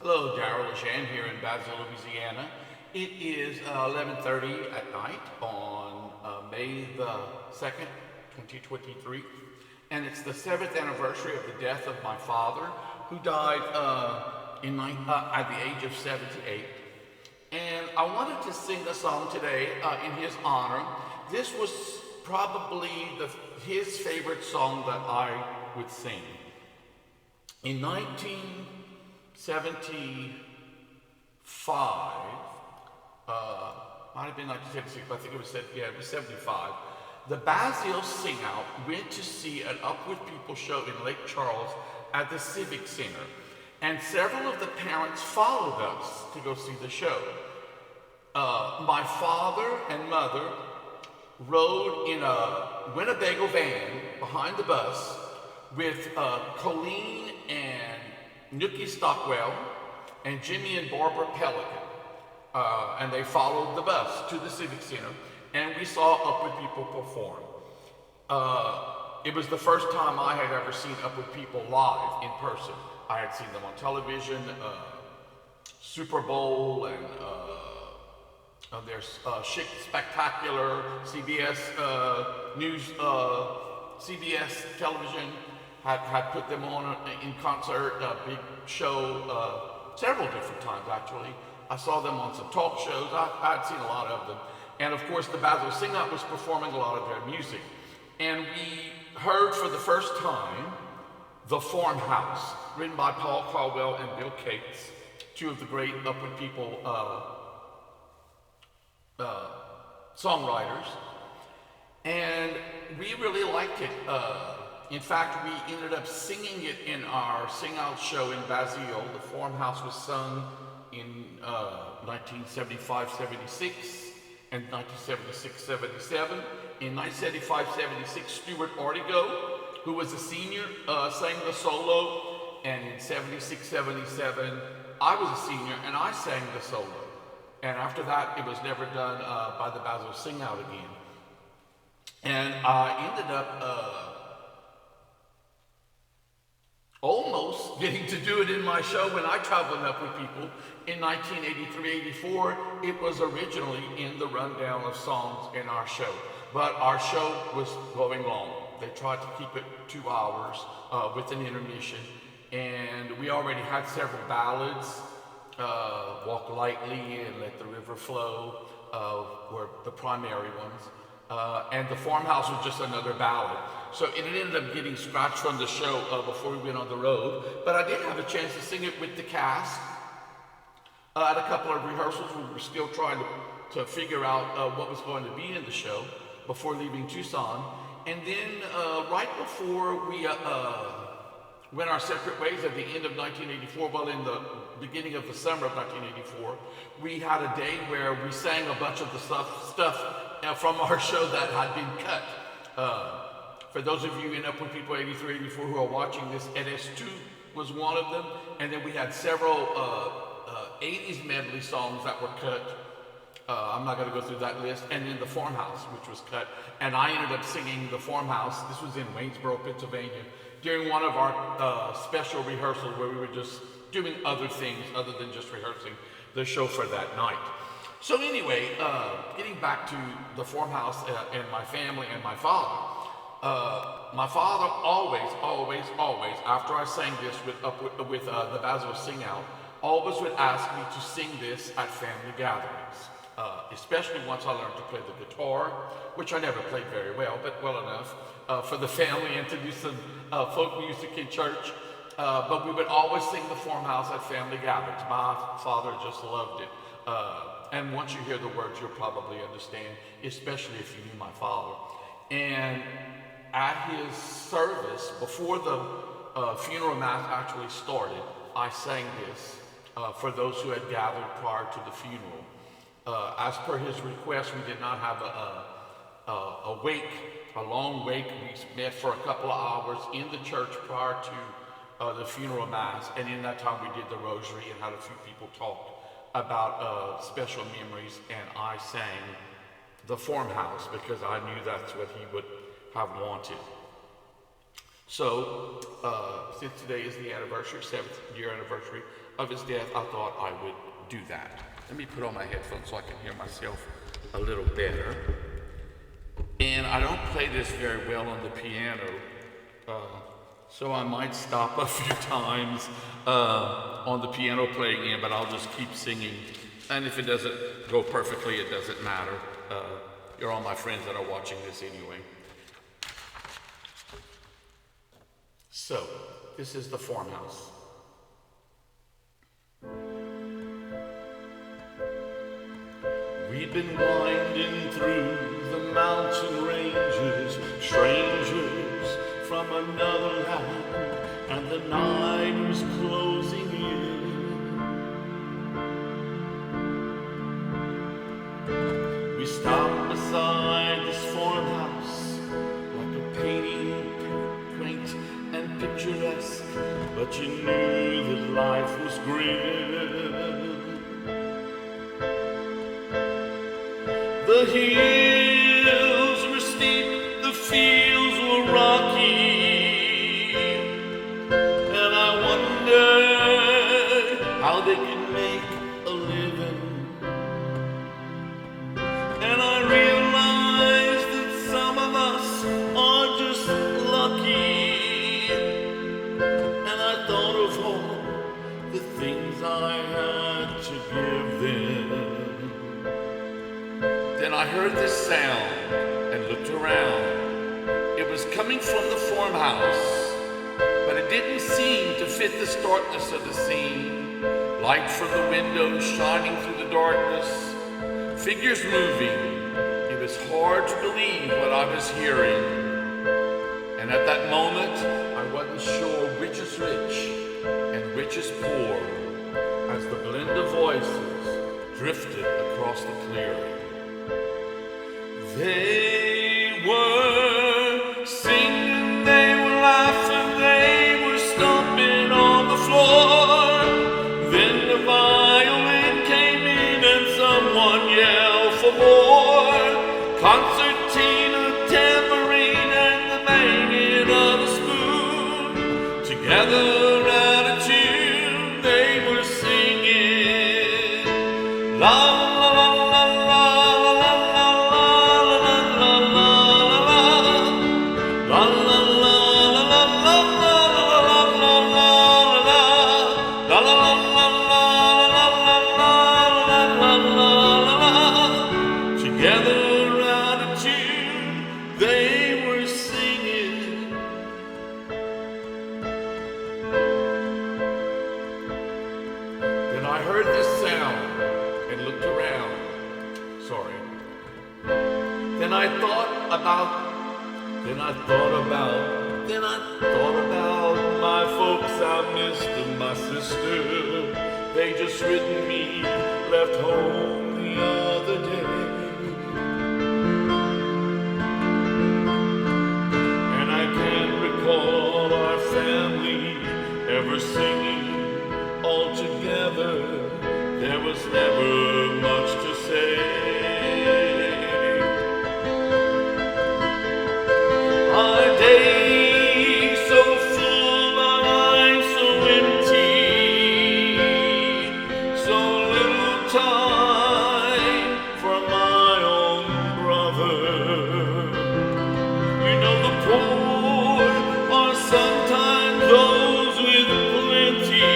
Hello, Daryl LeJean here in Basile, Louisiana. It is 11:30 at night on May the 2nd, 2023, and it's the 7th anniversary of the death of my father, who died at the age of 78. And I wanted to sing a song today in his honor. This was probably his favorite song that I would sing. In 1975, might have been 1976, but I think it was 75. The Basile Sing-Out went to see an Upward People show in Lake Charles at the Civic Center, and several of the parents followed us to go see the show. My father and mother rode in a Winnebago van behind the bus with Colleen and Nookie Stockwell and Jimmy and Barbara Pelloquin. And they followed the bus to the Civic Center, and we saw Upward People perform. It was the first time I had ever seen Upward People live in person. I had seen them on television, Super Bowl, and their Chic Spectacular, CBS News, CBS television had put them on in concert, a big show, several different times actually. I saw them on some talk shows. I'd seen a lot of them. And of course, the Basile Sing-Out was performing a lot of their music. And we heard for the first time The Farmhouse, written by Paul Caldwell and Bill Cates, two of the great Upward People songwriters. And we really liked it. In fact, we ended up singing it in our sing-out show in Basile. The Farmhouse was sung in 1975-76 and 1976-77. In 1975-76, Stuart Ortego, who was a senior, sang the solo, and in 76-77, I was a senior and I sang the solo. And after that, it was never done by the Basile Sing-Out again. And I ended up almost getting to do it in my show when I traveled up with people in 1983-84. It was originally in the rundown of songs in our show, but our show was going long. They tried to keep it 2 hours with an intermission, and we already had several ballads. Walk Lightly and Let the River Flow were the primary ones. And The Farmhouse was just another ballad. So it ended up getting scratched from the show before we went on the road. But I did have a chance to sing it with the cast at a couple of rehearsals. We were still trying to figure out what was going to be in the show before leaving Tucson. And then right before we went our separate ways at the end of 1984, well, in the beginning of the summer of 1984, we had a day where we sang a bunch of the stuff from our show that had been cut. For those of you in Upward People 83, 84 who are watching this, NS2 was one of them, and then we had several 80s medley songs that were cut. I'm not going to go through that list. And then The Farmhouse, which was cut. And I ended up singing The Farmhouse. This was in Waynesboro, Pennsylvania, during one of our special rehearsals where we were just doing other things other than just rehearsing the show for that night. So anyway, getting back to The Farmhouse and my family and my father. My father always, after I sang this with the Basile Sing-Out, always would ask me to sing this at family gatherings. Especially once I learned to play the guitar, which I never played very well, but well enough for the family and to do some folk music in church. But we would always sing The Farmhouse at family gatherings. My father just loved it. And once you hear the words, you'll probably understand, especially if you knew my father. And at his service, before the funeral mass actually started, I sang this for those who had gathered prior to the funeral. As per his request, we did not have a long wake. We met for a couple of hours in the church prior to the funeral mass, and in that time we did the rosary and had a few people talk about special memories, and I sang The Farmhouse because I knew that's what he would have wanted. So, since today is the anniversary, 7th year anniversary of his death, I thought I would do that. Let me put on my headphones so I can hear myself a little better. And I don't play this very well on the piano, so I might stop a few times on the piano playing in, but I'll just keep singing. And if it doesn't go perfectly, it doesn't matter. You're all my friends that are watching this anyway. So, this is the Farmhouse. We've been winding through the mountain ranges, strangers from another land, and the night was closing in. We stopped beside this farmhouse, like a painting, quaint and picturesque, but you knew that life was grim. The hills were steep, the fields were rocky, and I wondered how they could make a living. And I realized that some of us are just lucky, and I thought of all the things I had to give them. Then I heard this sound and looked around. It was coming from the farmhouse, but it didn't seem to fit the starkness of the scene. Light from the windows shining through the darkness, figures moving. It was hard to believe what I was hearing. And at that moment, I wasn't sure which is rich and which is poor, as the blend of voices drifted across the clearing. They were singing, they were laughing, they were stomping on the floor. Then the violin came in and someone yelled for more. Concertina, tambourine, and the banging of a spoon. Together out of tune, they were singing. La la la la la. Then I thought about my folks I missed and my sister. They just written me, left home the other day. And I can't recall our family ever singing all together. There was never much to say. Our days so full, our lives so empty, so little time for my own brother. You know the poor are sometimes those with plenty,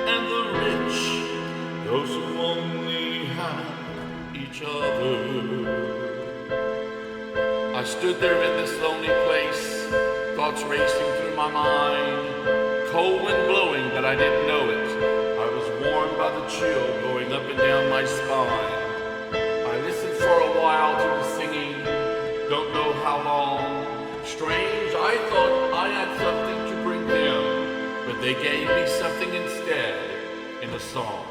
and the rich, those who only have each other. I stood there in this lonely place, thoughts racing through my mind, cold wind blowing, but I didn't know it. I was warmed by the chill going up and down my spine. I listened for a while to the singing, don't know how long. Strange, I thought I had something to bring them, but they gave me something instead in a song.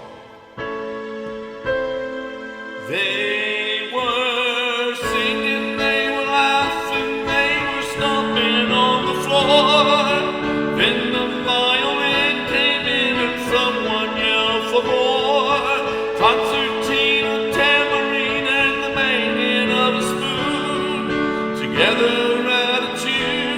They were singing, they were laughing, they were stomping on the floor. Then the violin came in and someone yelled for more. Concertina, tambourine, and the banging of a spoon. Together out of tune.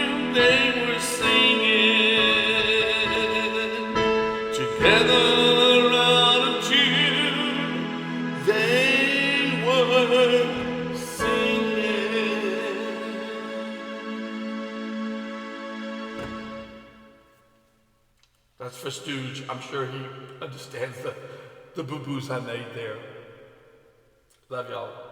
together out of tune, they were singing. That's for Stooge. I'm sure he understands the boo-boos I made there. Love y'all.